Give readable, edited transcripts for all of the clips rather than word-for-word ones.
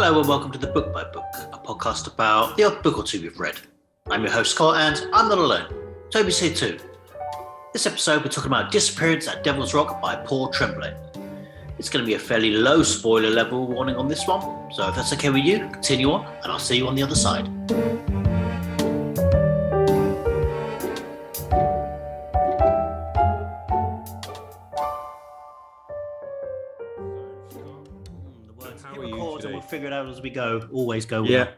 Hello and welcome to the Book by Book, a podcast about the odd book or two we've read. I'm your host Scott and I'm not alone. Toby's here too. This episode we're talking about Disappearance at Devil's Rock by Paul Tremblay. It's going to be a fairly low spoiler level warning on this one, so if that's okay with you, continue on and I'll see you on the other side. We'll figure it out as we go. Always go. Yeah,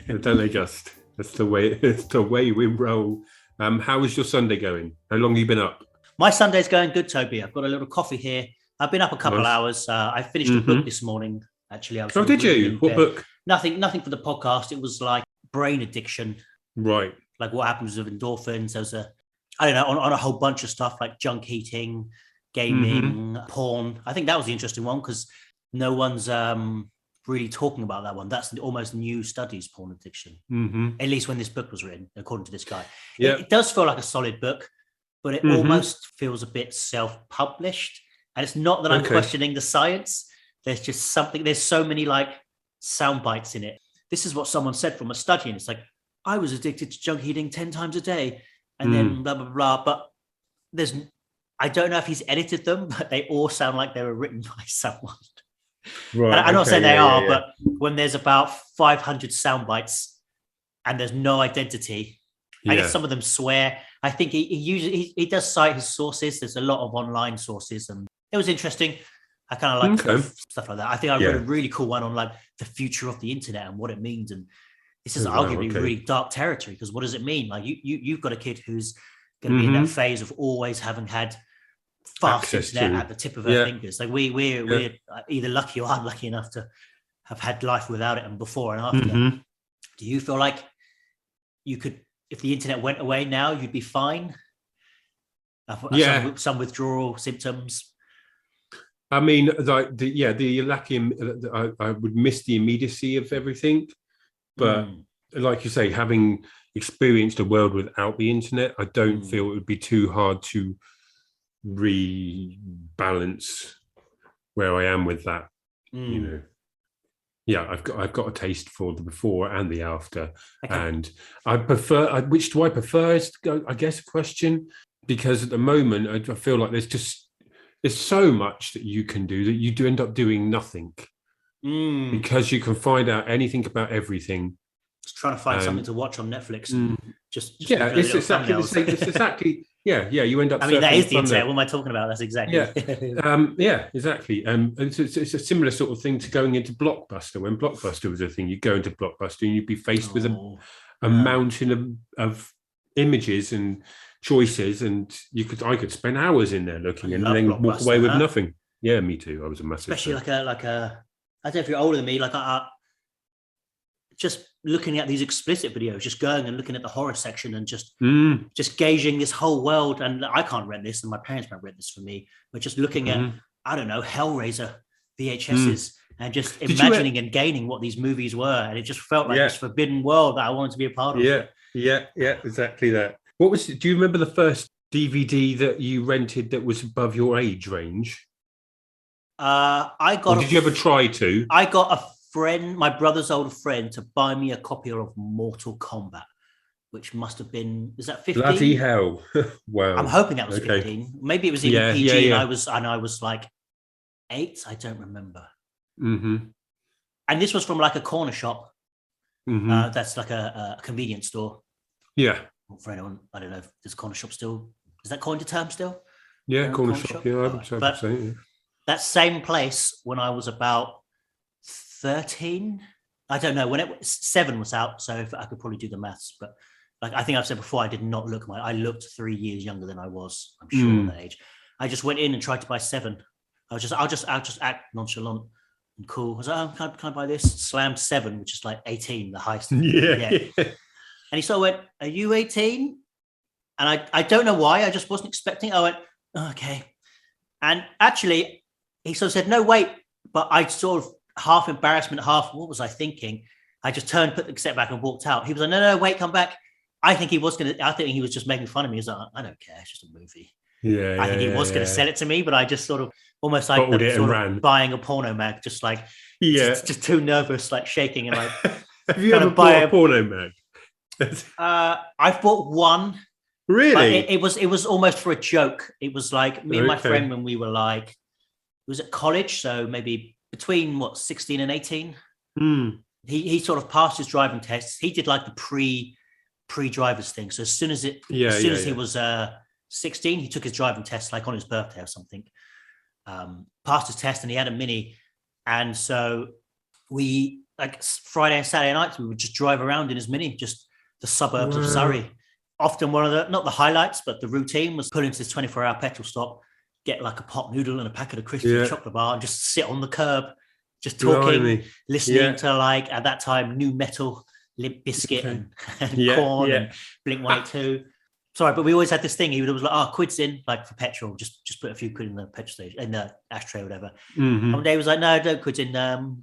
don't they just? That's the way we roll. How was your Sunday going? How long have you been up? My Sunday's going good, Toby. I've got a little coffee here. I've been up a couple hours. I finished a book this morning. Actually, I was. Oh, did you? What book? Nothing for the podcast. It was like brain addiction. Right. Like what happens with endorphins. There was on a whole bunch of stuff like junk eating, gaming, porn. I think that was the interesting one because no one's really talking about that one. That's the almost new studies, porn addiction. At least when this book was written, according to this guy. Yeah. It does feel like a solid book, but it almost feels a bit self-published. And it's not that I'm questioning the science. There's just something, there's so many like sound bites in it. This is what someone said from a study. And it's like, I was addicted to junk eating 10 times a day. And then blah, blah, blah. But I don't know if he's edited them, but they all sound like they were written by someone. Right, I'm not saying they are, but when there's about 500 sound bites and there's no identity, I guess some of them swear. I think he does cite his sources. There's a lot of online sources, and it was interesting. I kind of like stuff like that. I think I read a really cool one on like the future of the internet and what it means. And this is arguably really dark territory because what does it mean? Like you've got a kid who's going to be in that phase of always having had fast internet at the tip of her fingers. Like we're either lucky or unlucky enough to have had life without it and before and after. Do you feel like you could, if the internet went away now, you'd be fine? Some withdrawal symptoms. I mean, like the lacking. I would miss the immediacy of everything, but like you say, having experienced a world without the internet, I don't feel it would be too hard to rebalance where I am with that. I've got a taste for the before and the after, and I prefer. Which do I prefer? Is I guess a question, because at the moment I feel like there's so much that you can do that you do end up doing nothing because you can find out anything about everything. Just trying to find something to watch on Netflix. It's exactly. Yeah, you end up. I mean, that is the internet. What am I talking about? That's exactly. Exactly. It's a similar sort of thing to going into Blockbuster. When Blockbuster was a thing, you'd go into Blockbuster and you'd be faced with a mountain of images and choices, and I could spend hours in there looking and then walk away with nothing. Yeah, me too. I was a massive. Especially like a. I don't know if you're older than me. Like just looking at these explicit videos, just going and looking at the horror section and just gauging this whole world. And I can't rent this, and my parents might rent this for me. But just looking at, I don't know, Hellraiser VHSs and just imagining and gaining what these movies were, and it just felt like this forbidden world that I wanted to be a part of. Yeah, exactly that. Do you remember the first DVD that you rented that was above your age range? Did you ever try to? I got a friend, my brother's older friend, to buy me a copy of Mortal Kombat, which must have been, is that 15? Bloody hell. Wow. I'm hoping that was 15. Maybe it was even PG. And I was like 8. I don't remember. And this was from like a corner shop. That's like a convenience store. Yeah. For anyone, I don't know if this corner shop still, is that coined a term still? Yeah, corner shop. Yeah, I would say. That same place when I was about 13, I don't know, when 7 was out, so if I could probably do the maths, but like I think I've said before, I did not look I looked 3 years younger than I was, I'm sure, at that age. I just went in and tried to buy 7. I'll just act nonchalant and cool. I was like, can I buy this? Slammed 7, which is like 18, the highest. And he sort of went, are you 18? And I don't know why, I just wasn't expecting. I went, okay. And actually, he sort of said, no, wait. But I sort of half embarrassment, half, what was I thinking? I just turned, put the cassette back and walked out. He was like, no, wait, come back. I think he was he was just making fun of me. He was like, I don't care, it's just a movie. I think he was going to sell it to me, but I just sort of almost like bottled the it and sort ran. of buying a porno mag, just like just too nervous, like shaking and like. Have you ever bought a porno mag? I've bought one. Really? But it was almost for a joke. It was like me and my friend when we were like, it was at college, so maybe between 16 and 18. He sort of passed his driving tests. He did like the pre-drivers thing. So as soon as he was 16, he took his driving test like on his birthday or something. Passed his test and he had a Mini. And so we, like Friday and Saturday nights, we would just drive around in his Mini, just the suburbs of Surrey. Often one of the, not the highlights, but the routine was pull into this 24-hour petrol stop, get like a pot noodle and a packet of crisps and a chocolate bar and just sit on the curb, just talking, listening to like, at that time, new metal, Limp Bizkit and Korn and Blink-182. Sorry, but we always had this thing. He was like, quid's in, like for petrol. Just put a few quid in the petrol station, in the ashtray or whatever. One day he was like, no, don't quid's in.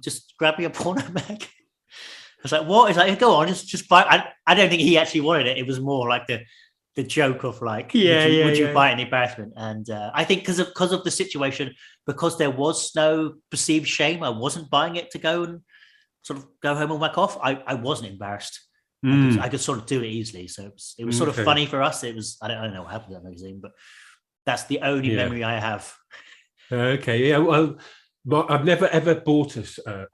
Just grab me a porno mag. I was like, what? He's like, go on, just buy. I don't think he actually wanted it. It was more like the joke of like, would you buy it in embarrassment? And I think because of the situation, because there was no perceived shame, I wasn't buying it to go and sort of go home and whack off. I wasn't embarrassed. I could sort of do it easily. So it was sort of funny for us. It was, I don't know what happened to that magazine, but that's the only memory I have. Okay. Yeah. Well, I've never ever bought a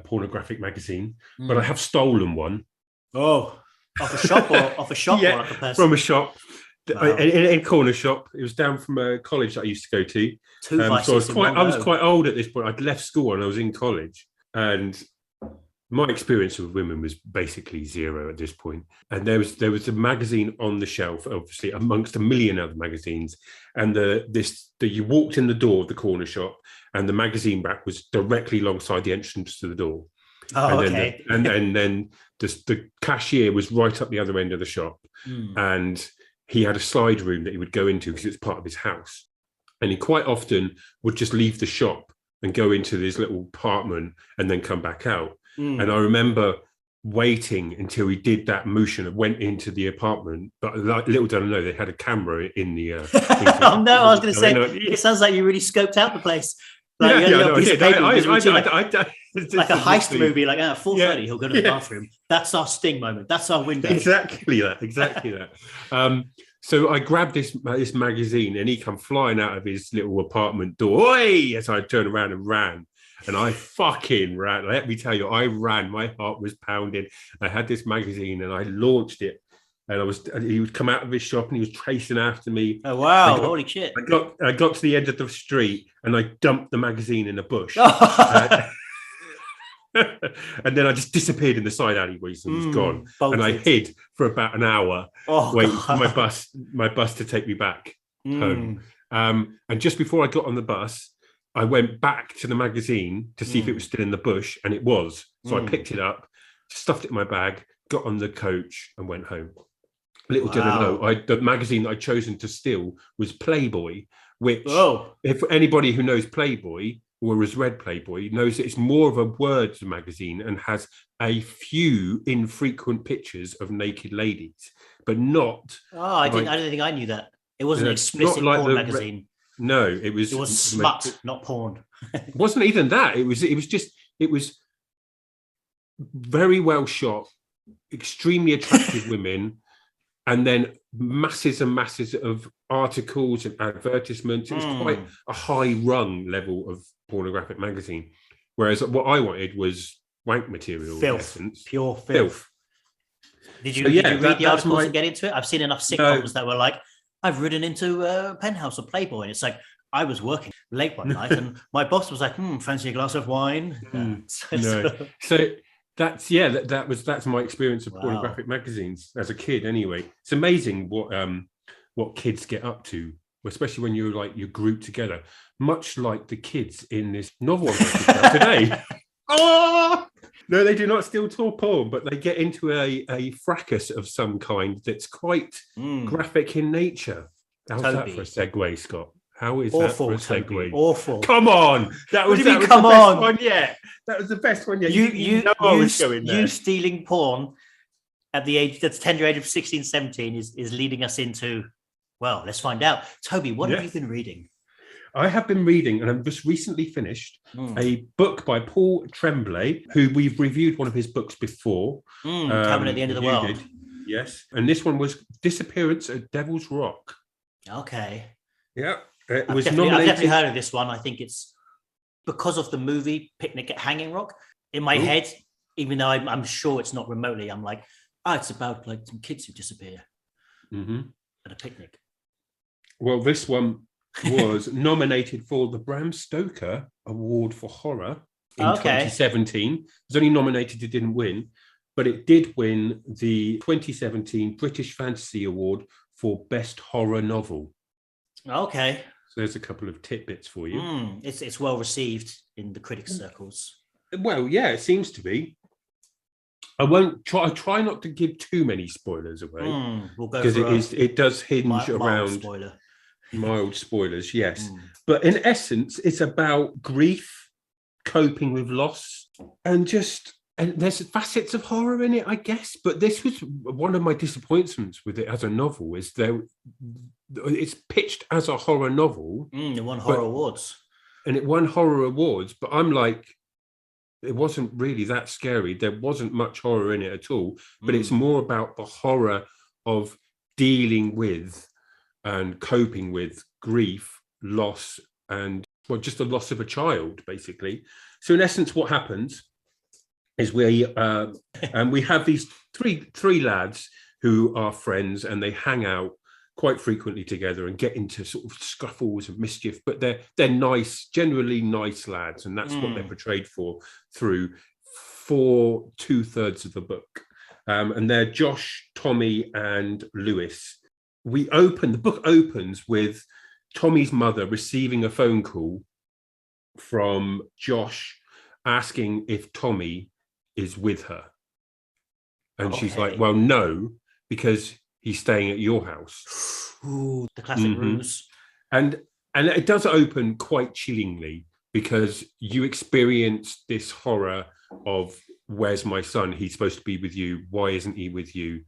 pornographic magazine, but I have stolen one. Oh, off a shop or off a shop or like a person? From a shop. Wow. In a corner shop. It was down from a college that I used to go to. So I was quite old at this point. I'd left school and I was in college, and my experience with women was basically zero at this point. And there was a magazine on the shelf, obviously amongst a million other magazines, and you walked in the door of the corner shop, and the magazine rack was directly alongside the entrance to the door. Oh, and then the cashier was right up the other end of the shop, and he had a slide room that he would go into because it's part of his house. And he quite often would just leave the shop and go into this little apartment and then come back out. And I remember waiting until he did that motion and went into the apartment. But like, little did I know, they had a camera in the... oh, no, I was going to say, it sounds like you really scoped out the place. Like, like a heist movie, like at 4:30, he'll go to the bathroom. That's our sting moment. That's our window. Exactly that. So I grabbed this magazine, and he come flying out of his little apartment door. Oi! As I turned around and ran. And I fucking ran. Let me tell you, I ran. My heart was pounding. I had this magazine and I launched it. And he would come out of his shop and he was chasing after me. Oh, wow. Holy shit. I got to the end of the street and I dumped the magazine in a bush. And then I just disappeared in the side alleyways and was gone. Bolted. And I hid for about an hour, waiting for my bus to take me back home. And just before I got on the bus, I went back to the magazine to see if it was still in the bush, and it was. So I picked it up, stuffed it in my bag, got on the coach, and went home. Little did I know, the magazine that I'd chosen to steal was Playboy, which, if anybody who knows Playboy or has read Playboy knows that it's more of a words magazine and has a few infrequent pictures of naked ladies, but not. I don't think I knew that. It wasn't an explicit porn magazine. No, it was smut, not porn. It wasn't even that. It was very well shot, extremely attractive women, and then masses and masses of articles and advertisements. It was quite a high rung level of pornographic magazine. Whereas what I wanted was wank material. Filth. Essence. Pure filth. Did you read the articles and get into it? I've seen enough sitcoms that were like, I've ridden into Penthouse or Playboy, and it's like I was working late one night, and my boss was like, "Fancy a glass of wine?" So that's my experience of pornographic magazines as a kid. Anyway, it's amazing what kids get up to, especially when you're grouped together, much like the kids in this novel today. No, they do not steal porn, but they get into a fracas of some kind that's quite graphic in nature. How's that for a segue, Scott? How is awful, that for a segue? Toby, awful. Come on. That was the best one yet. That was the best one yet. You stealing porn at the tender age of 16, 17 is leading us into, well, let's find out. Toby, what have you been reading? I have been reading, and I've just recently finished a book by Paul Tremblay, who we've reviewed one of his books before. Cabin at the End of the World. Yes. And this one was Disappearance at Devil's Rock. Okay. Yeah. I've definitely heard of this one. I think it's because of the movie Picnic at Hanging Rock. In my head, even though I'm sure it's not remotely, I'm like, it's about like some kids who disappear at a picnic. Well, this one was nominated for the Bram Stoker Award for Horror in 2017. It was only nominated, it didn't win, but it did win the 2017 British Fantasy Award for Best Horror Novel. Okay. So there's a couple of tidbits for you. It's well received in the critics' circles. Well, yeah, it seems to be. I try not to give too many spoilers away we'll go because it does hinge around spoiler. Mild spoilers, yes. But in essence, it's about grief, coping with loss, and there's facets of horror in it, I guess. But this was one of my disappointments with it as a novel, is it's pitched as a horror novel. It won horror awards. And it won horror awards, but I'm like, it wasn't really that scary. There wasn't much horror in it at all, but it's more about the horror of dealing with and coping with grief, loss, and just the loss of a child, basically. So in essence, what happens is we have these three lads who are friends, and they hang out quite frequently together and get into sort of scuffles and mischief, but they're nice, generally nice lads, and that's what they're portrayed through 2/3 of the book. And they're Josh, Tommy, and Lewis. The book opens with Tommy's mother receiving a phone call from Josh asking if Tommy is with her. And she's like, well, no, because he's staying at your house. Ooh, the classic ruse. And it does open quite chillingly, because you experience this horror of, where's my son? He's supposed to be with you. Why isn't he with you?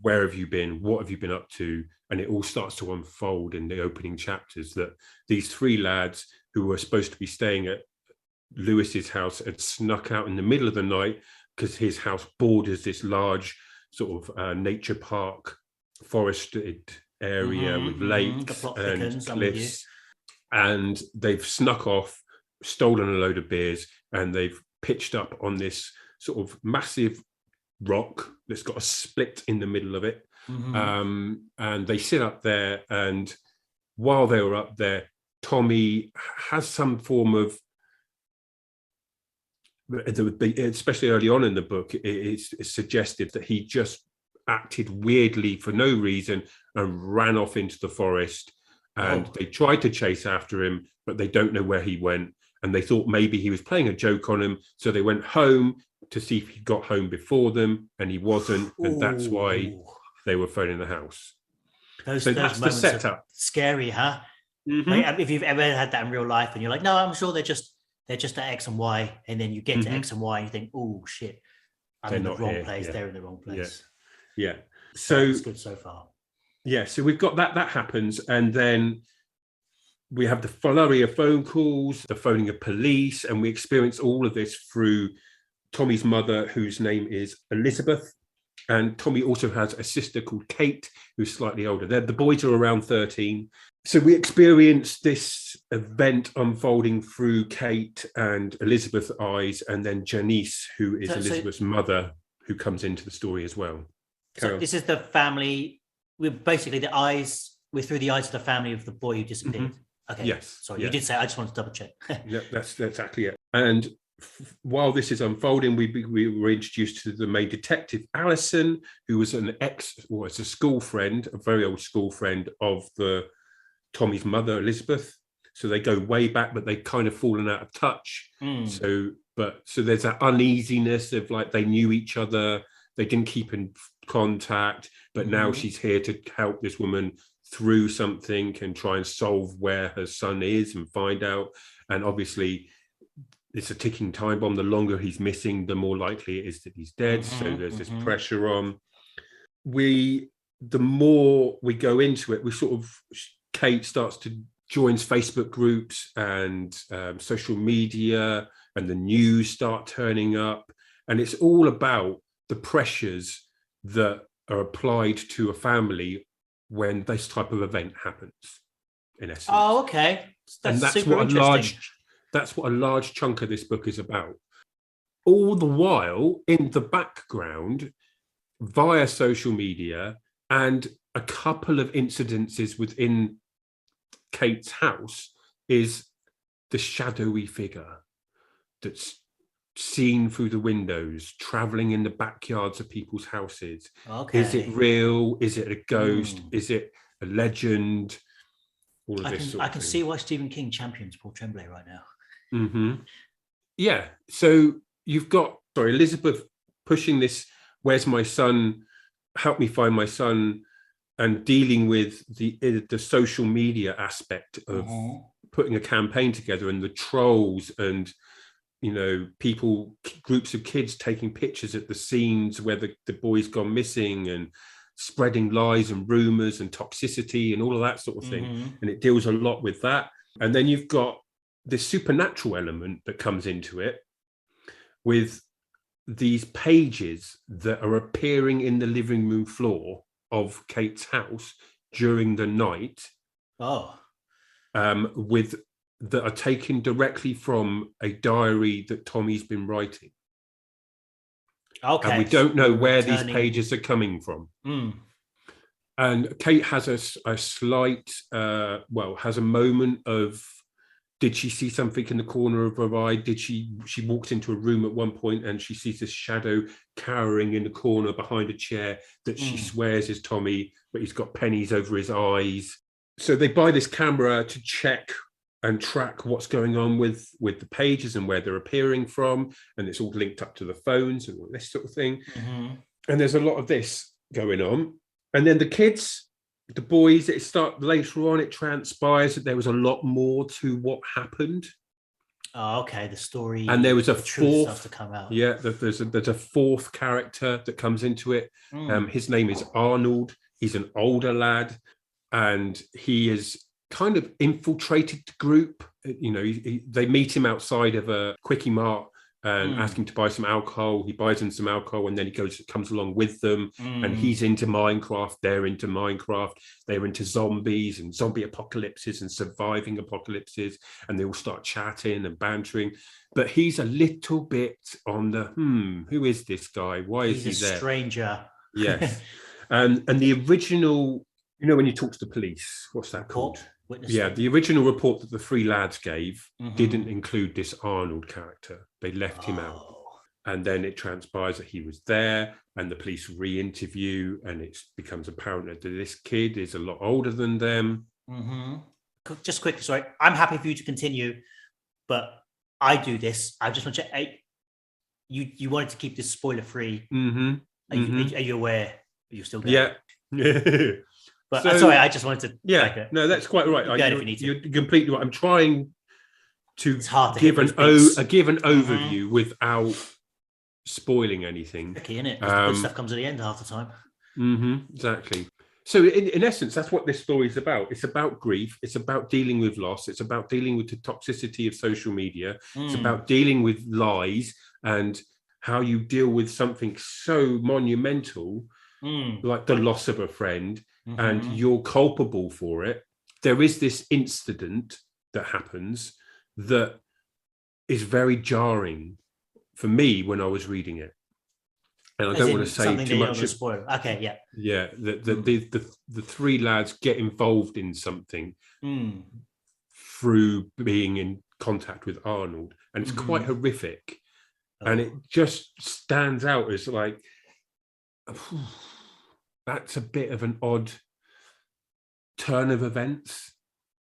Where have you been? What have you been up to? And it all starts to unfold in the opening chapters that these three lads who were supposed to be staying at Lewis's house had snuck out in the middle of the night, because his house borders this large sort of nature park, forested area with lakes and cliffs. And they've snuck off, stolen a load of beers, and they've pitched up on this sort of massive rock that's got a split in the middle of it. And they sit up there, and while they were up there, Tommy has some form of, especially early on in the book, it's suggested that he just acted weirdly for no reason and ran off into the forest, and they tried to chase after him, but they don't know where he went, and they thought maybe he was playing a joke on him, so they went home to see if he got home before them, and he wasn't. And that's why they were phoning the house. Those that's the setup. Scary, huh? Like, if you've ever had that in real life and you're like, no, I'm sure they're just at X and Y, and then you get to X and Y and you think, oh shit, I'm in the wrong place. They're in the wrong place. Yeah. So it's good so far. Yeah. So we've got that happens, and then we have the flurry of phone calls, the phoning of police, and we experience all of this through Tommy's mother, whose name is Elizabeth. And Tommy also has a sister called Kate, who's slightly older. The boys are around 13. So we experience this event unfolding through Kate and Elizabeth's eyes, and then Janice, who is Elizabeth's mother, who comes into the story as well. So this is the family. We're basically we're through the eyes of the family of the boy who disappeared. Okay. Yes. Sorry, you did say. I just wanted to double check. Yeah, that's exactly it. And while this is unfolding, we were introduced to the main detective, Alison, who was it's a school friend, a very old school friend of Tommy's mother, Elizabeth. So they go way back, but they've kind of fallen out of touch. So there's that uneasiness of like they knew each other, they didn't keep in contact, but now she's here to help this woman through something and try and solve where her son is and find out. And obviously, it's a ticking time bomb. The longer he's missing, the more likely it is that he's dead. So there's this pressure on. The more we go into it, Kate starts to joins Facebook groups and social media, and the news start turning up. And it's all about the pressures that are applied to a family when this type of event happens, in essence. Oh, okay. That's super interesting. That's what a large chunk of this book is about. All the while, in the background, via social media and a couple of incidences within Kate's house, is the shadowy figure that's seen through the windows, traveling in the backyards of people's houses. Okay. Is it real? Is it a ghost? Is it a legend? All of this sort of I can thing. see why Stephen King champions Paul Tremblay right now. Mm-hmm. Yeah. So you've got, Elizabeth pushing this, where's my son? Help me find my son, and dealing with the social media aspect of putting a campaign together, and the trolls, and people, groups of kids taking pictures at the scenes where the boy's gone missing, and spreading lies and rumors and toxicity and all of that sort of thing. And it deals a lot with that. And then you've got this supernatural element that comes into it with these pages that are appearing in the living room floor of Kate's house during the night. That are taken directly from a diary that Tommy's been writing. Okay. And we don't know where these pages are coming from. And Kate has a slight, has a moment of, did she see something in the corner of her eye? She walks into a room at one point and she sees this shadow cowering in the corner behind a chair that she swears is Tommy, but he's got pennies over his eyes. So they buy this camera to check and track what's going on with the pages and where they're appearing from. And it's all linked up to the phones and all this sort of thing. And there's a lot of this going on. And then the kids, the boys, later on, it transpires that there was a lot more to what happened. Oh, okay. The story. And there was a fourth to come out. Yeah, there's a fourth character that comes into it. His name is Arnold. He's an older lad, and he is kind of infiltrated the group. They meet him outside of a Quickie Mart and ask him to buy some alcohol. He buys them some alcohol, and then he comes along with them. And he's into Minecraft. They're into Minecraft. They're into zombies and zombie apocalypses and surviving apocalypses. And they all start chatting and bantering. But he's a little bit on the, who is this guy? Why is he there? He's a stranger. Yes. And the original, when you talk to the police, what's that called? The original report that the three lads gave didn't include this Arnold character. They left him out. And then it transpires that he was there, and the police re-interview, and it becomes apparent that this kid is a lot older than them. Just quickly, sorry. I'm happy for you to continue, but I do this. I just want to you wanted to keep this spoiler-free. Are you aware? Are you still there? Yeah. But sorry, I just wanted to. Yeah, no, that's quite right. You're completely right. I'm trying to give an overview without spoiling anything. Tricky, isn't it? The good stuff comes at the end half the time. Exactly. So in essence, that's what this story is about. It's about grief. It's about dealing with loss. It's about dealing with the toxicity of social media. It's about dealing with lies and how you deal with something so monumental, like the loss of a friend. And you're culpable for it. There is this incident that happens that is very jarring for me when I was reading it. And I don't want to say too much. Okay, yeah. Yeah, the three lads get involved in something through being in contact with Arnold. And it's quite horrific. And it just stands out as like, that's a bit of an odd turn of events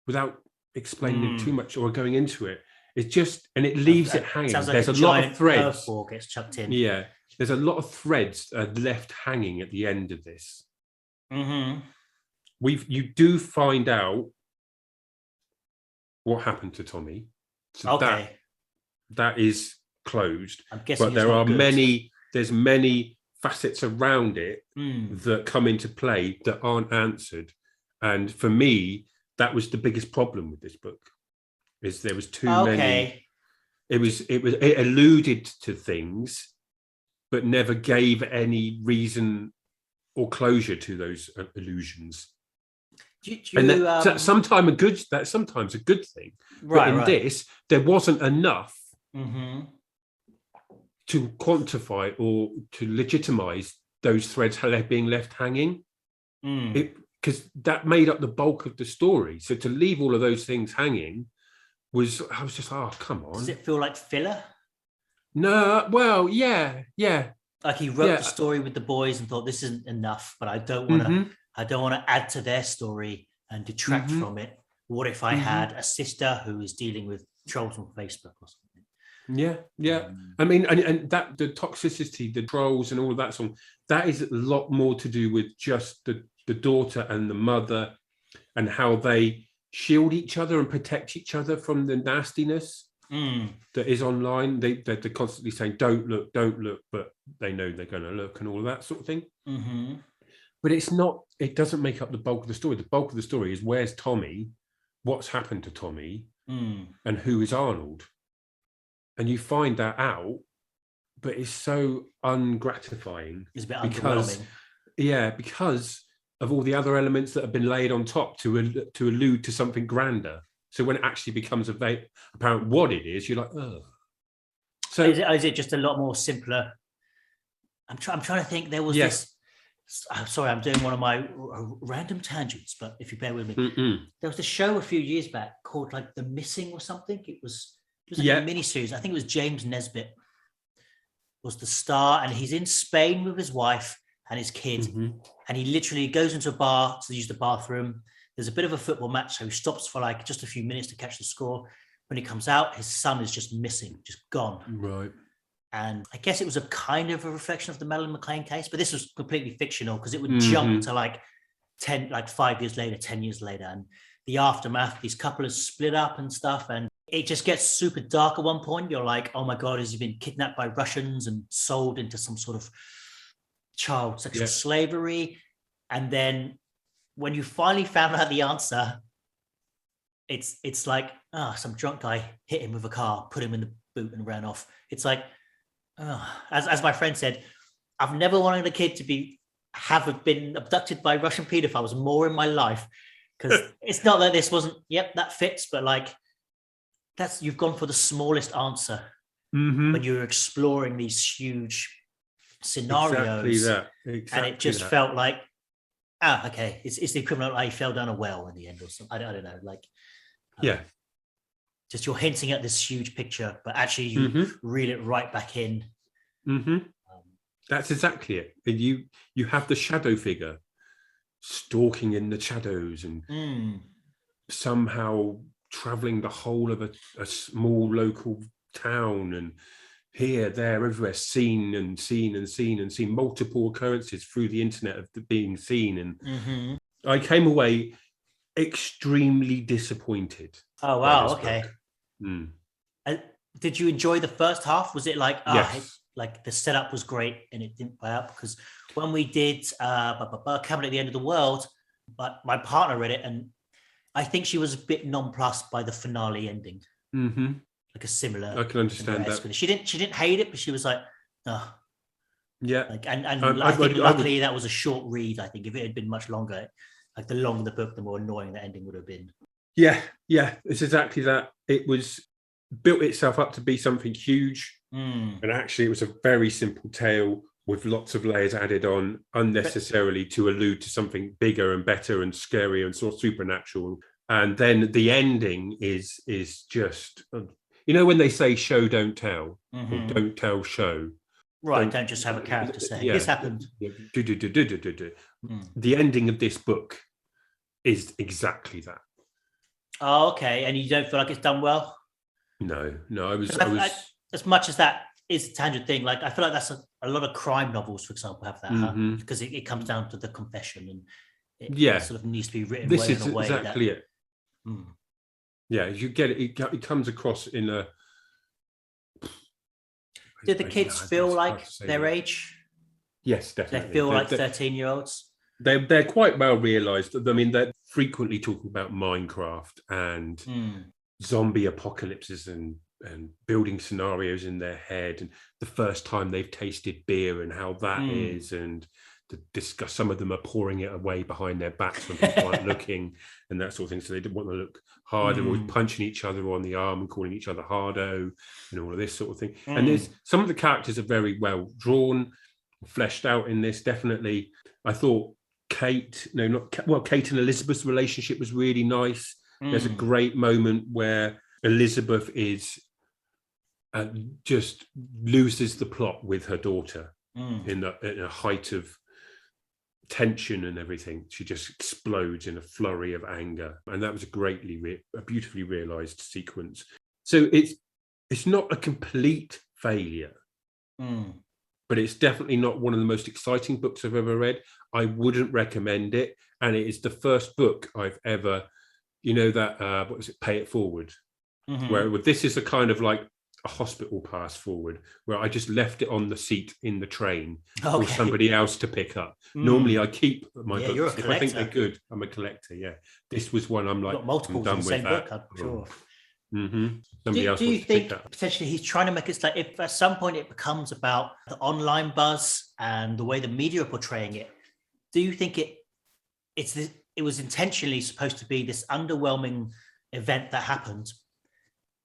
without explaining too much or going into it. It's just, and it leaves it hanging. Sounds like there's a lot of threads. Gets chucked in. Yeah, there's a lot of threads left hanging at the end of this. You do find out what happened to Tommy. So that is closed. I'm guessing, but there are there's many facets around it that come into play that aren't answered. And for me, that was the biggest problem with this book, is there was too many. It alluded to things, but never gave any reason or closure to those allusions. That's sometimes a good thing. But in this, there wasn't enough to quantify or to legitimize those threads being left hanging. Because that made up the bulk of the story. So to leave all of those things hanging I was just, oh, come on. Does it feel like filler? No, well, yeah. Like he wrote the story with the boys and thought, this isn't enough, but I don't want to add to their story and detract from it. What if I had a sister who is dealing with trolls on Facebook or something? Yeah. I mean, and that the toxicity, the trolls and all of that song, that is a lot more to do with just the daughter and the mother and how they shield each other and protect each other from the nastiness that is online. They're constantly saying, don't look, but they know they're going to look and all of that sort of thing. But it doesn't make up the bulk of the story. The bulk of the story is, where's Tommy, what's happened to Tommy, and who is Arnold? And you find that out, but it's so ungratifying. It's a bit underwhelming. Because of all the other elements that have been laid on top to allude to something grander. So when it actually becomes apparent what it is, you're like, oh. So is it just a lot more simpler? I'm trying to think. There was this. I'm sorry, I'm doing one of my random tangents, but if you bear with me, there was a show a few years back called like The Missing or something. It was like a mini-series. I think it was James Nesbitt was the star, and he's in Spain with his wife and his kid, and he literally goes into a bar to use the bathroom. There's a bit of a football match, so he stops for like just a few minutes to catch the score. When he comes out, his son is just missing, just gone. Right. And I guess it was a kind of a reflection of the Madeleine McCann case, but this was completely fictional because it would jump to like 5 years later, 10 years later. And the aftermath, these couple are split up and stuff. And it just gets super dark at one point. You're like, oh my God, has he been kidnapped by Russians and sold into some sort of child sexual slavery? And then when you finally found out the answer, it's like, some drunk guy hit him with a car, put him in the boot and ran off. It's like, as my friend said, I've never wanted a kid to have been abducted by Russian pedophiles more in my life, because it's not that this wasn't, that fits, but like you've gone for the smallest answer when you're exploring these huge scenarios. Exactly and it just felt like, okay, it's the equivalent of like he fell down a well in the end or something. I don't know, like just you're hinting at this huge picture, but actually you reel it right back in. That's exactly it. And you have the shadow figure stalking in the shadows and somehow traveling the whole of a small local town, and here, there, everywhere, seen, multiple occurrences through the internet of being seen. And I came away extremely disappointed. Oh, wow. Okay. Did you enjoy the first half? Was it like, like the setup was great and it didn't play out? Because when we did Cabinet at the End of the World, but my partner read it and I think she was a bit nonplussed by the finale ending. Like a similar. I can understand that. She didn't hate it, but she was like, oh. Yeah. Like, and I think luckily that was a short read. I think if it had been much longer, like the longer the book, the more annoying the ending would have been. Yeah, it's exactly that. It was built itself up to be something huge, and actually it was a very simple tale with lots of layers added on unnecessarily to allude to something bigger and better and scarier and sort of supernatural. And then the ending is just, when they say show don't tell, or don't tell show. Right, don't just have a character saying this happened. The ending of this book is exactly that. Oh, okay. And you don't feel like it's done well? No. I was as much as that is a tangent thing. Like I feel like that's a lot of crime novels, for example, have that because it comes down to the confession and it sort of needs to be written. This is in a way exactly it. Yeah, you get it. It comes across in a. Did the kids feel like their age? Yes, definitely. They feel like 13-year-olds. They're quite well realised. I mean, frequently talking about Minecraft and zombie apocalypses and building scenarios in their head, and the first time they've tasted beer and how that is, and to discuss, some of them are pouring it away behind their backs when people aren't looking and that sort of thing. So they didn't want to look hard. They're always punching each other on the arm and calling each other hardo and all of this sort of thing. And there's some of the characters are very well drawn, fleshed out in this. Definitely, I thought Kate and Elizabeth's relationship was really nice. There's a great moment where Elizabeth is just loses the plot with her daughter in a height of tension and everything. She just explodes in a flurry of anger, and that was a beautifully realized sequence. So it's not a complete failure, but it's definitely not one of the most exciting books I've ever read. I wouldn't recommend it, and it is the first book I've ever, what was it, Pay It Forward, where this is a kind of like a hospital pass forward, where I just left it on the seat in the train for somebody else to pick up. Normally I keep my books. You're a if I think they're good, I'm a collector. Yeah, this was one I'm like, got multiples I'm done in the with same that. book, I'm sure. Somebody else Do you wants to pick think that. potentially he's trying to make it like, if at some point it becomes about the online buzz and the way the media are portraying it, do you think it was intentionally supposed to be this underwhelming event that happened,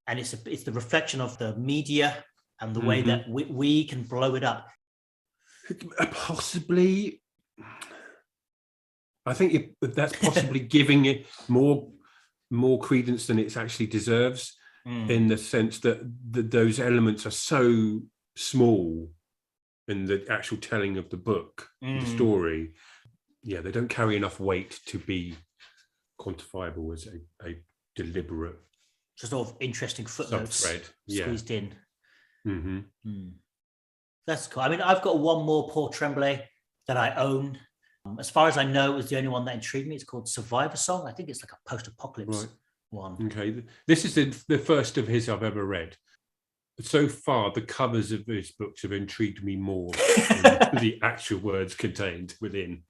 and it's the reflection of the media and the way that we can blow it up? Possibly. I think that's possibly giving it more credence than it actually deserves, in the sense that those elements are so small in the actual telling of the book, the story. Yeah, they don't carry enough weight to be quantifiable as a deliberate, just sort of interesting footnotes sub-thread squeezed in. That's cool. I mean, I've got one more Paul Tremblay that I own. As far as I know, it was the only one that intrigued me. It's called Survivor Song. I think it's like a post-apocalypse one. Okay, this is the first of his I've ever read. So far, the covers of his books have intrigued me more than the actual words contained within.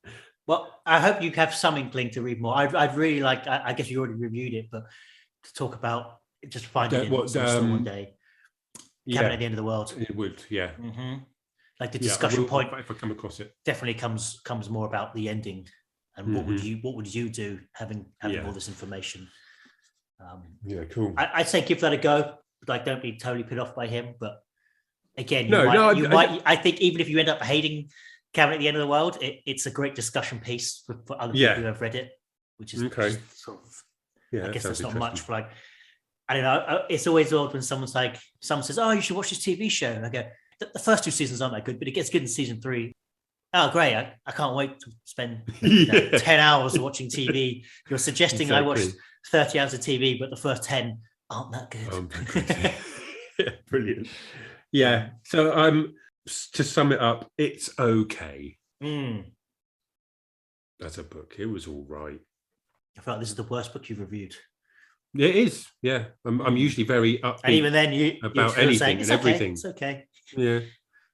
Well, I hope you have some inkling to read more. I'd really like, I guess you already reviewed it, but to talk about just finding it in some store one day. Cabin at the End of the World. It would, yeah. Like the discussion point, if I come across it, definitely comes more about the ending and what would you do having all this information. Cool. I'd say give that a go. Like, don't be totally put off by him, but again, I think even if you end up hating Cabin at the End of the World, it's a great discussion piece for other people who have read it, which is sort of, I guess that's not much for like, I don't know. It's always odd when someone says, "Oh, you should watch this TV show." And I go, "The first 2 seasons aren't that good, but it gets good in season 3." Oh, great! I can't wait to spend 10 hours watching TV. You're suggesting I watch 30 hours of TV, but the first 10 aren't that good. Brilliant. Yeah. So to sum it up, it's okay. As a book, it was all right. I feel like this is the worst book you've reviewed. It is, yeah. I'm usually very upbeat, and even then, about anything and everything. It's okay. Yeah,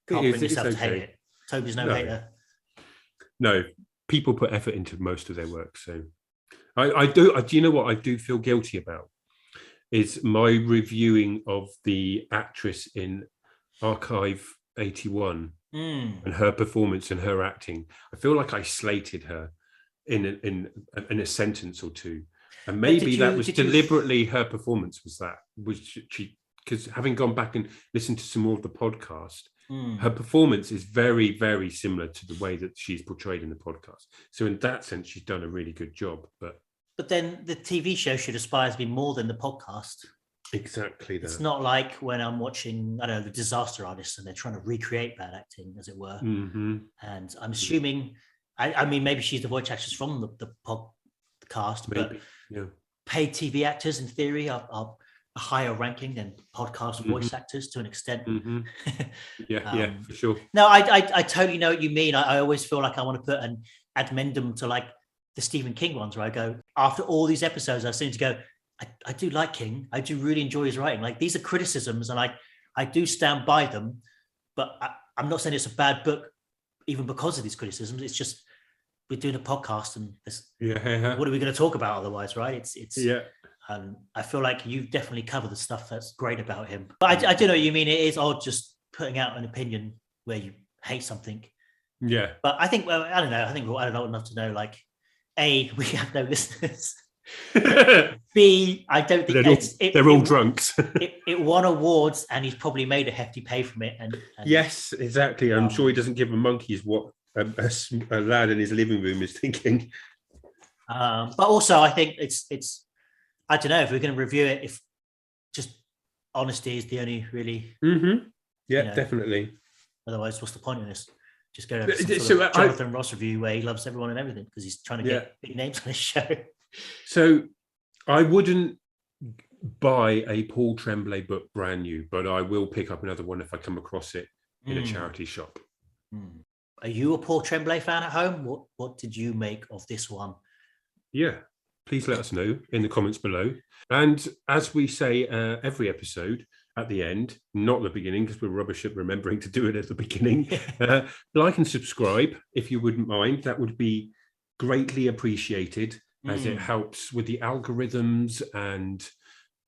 Can't bring yourself to hate it. Toby's no hater. No, people put effort into most of their work. So I do. You know what I do feel guilty about is my reviewing of the actress in Archive 81 and her performance and her acting. I feel like I slated her in a sentence or two. And maybe that was deliberately her performance was she, because having gone back and listened to some more of the podcast, her performance is very, very similar to the way that she's portrayed in the podcast. So in that sense, she's done a really good job. But then the TV show should aspire to be more than the podcast. Exactly that. It's not like when I'm watching, I don't know, The Disaster Artist and they're trying to recreate bad acting, as it were. And I'm assuming, I mean, maybe she's the voice actress from the podcast, but paid TV actors in theory are a higher ranking than podcast voice actors to an extent. For sure. No, I totally know what you mean. I always feel like I want to put an addendum to like the Stephen King ones where I go, after all these episodes, I seem to go, I do like King. I do really enjoy his writing. Like, these are criticisms and I do stand by them, but I'm not saying it's a bad book even because of these criticisms. It's just we're doing a podcast, and Yeah. what are we going to talk about otherwise, right? It's Yeah. I feel like you've definitely covered the stuff that's great about him. But I do know what you mean. It is odd just putting out an opinion where you hate something. Yeah. But I think, well, I don't know. I think I don't know enough to know, like, A, we have no listeners. B, I don't think they're all drunks. it won awards, and he's probably made a hefty pay from it. And yes, exactly. I'm sure he doesn't give a monkey's what a lad in his living room is thinking. But also, I think it's I don't know if we're going to review it. If just honesty is the only really, Yeah, definitely. Otherwise, what's the point of this? Just go to some sort of Jonathan Ross review where he loves everyone and everything because he's trying to get big names on his show. So I wouldn't buy a Paul Tremblay book brand new, but I will pick up another one if I come across it in a charity shop. Are you a Paul Tremblay fan at home? What did you make of this one? Yeah, please let us know in the comments below. And as we say every episode at the end, not the beginning, because we're rubbish at remembering to do it at the beginning, like and subscribe if you wouldn't mind. That would be greatly appreciated, as it helps with the algorithms and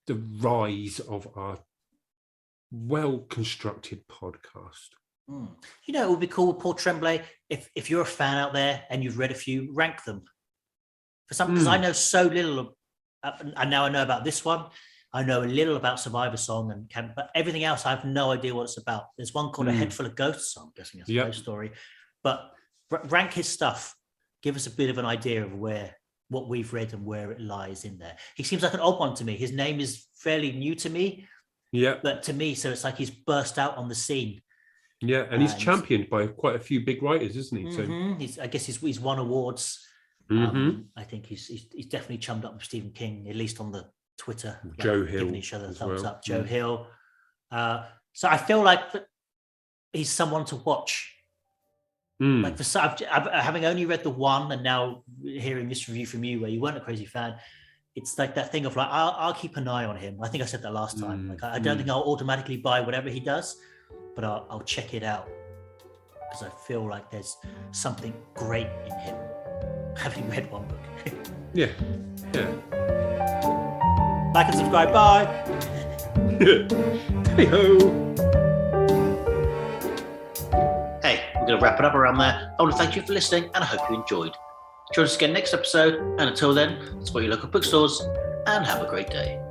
the rise of our well-constructed podcast. You know, it would be cool with Paul Tremblay if you're a fan out there and you've read a few, rank them for some, because I know so little and now I know about this one. I know a little about Survivor Song but everything else I have no idea what it's about. There's one called A Head Full of Ghosts, so I'm guessing that's a ghost story. But rank his stuff. Give us a bit of an idea of what we've read and where it lies in there. He seems like an odd one to me. His name is fairly new to me. Yeah. But to me, so it's like he's burst out on the scene. Yeah, and he's championed by quite a few big writers, isn't he? So I guess he's won awards. I think he's definitely chummed up with Stephen King, at least on the Twitter. Joe Hill, giving each other thumbs up. Joe Hill. So I feel like he's someone to watch. Like having only read the one, and now hearing this review from you, where you weren't a crazy fan, it's like that thing of like I'll keep an eye on him. I think I said that last time. Like I don't think I'll automatically buy whatever he does, but I'll check it out because I feel like there's something great in him. Having read one book. Yeah. Like and subscribe. Bye. Hey ho. Hey, I'm going to wrap it up around there. I want to thank you for listening, and I hope you enjoyed. Join us again next episode, and until then, support your local bookstores and have a great day.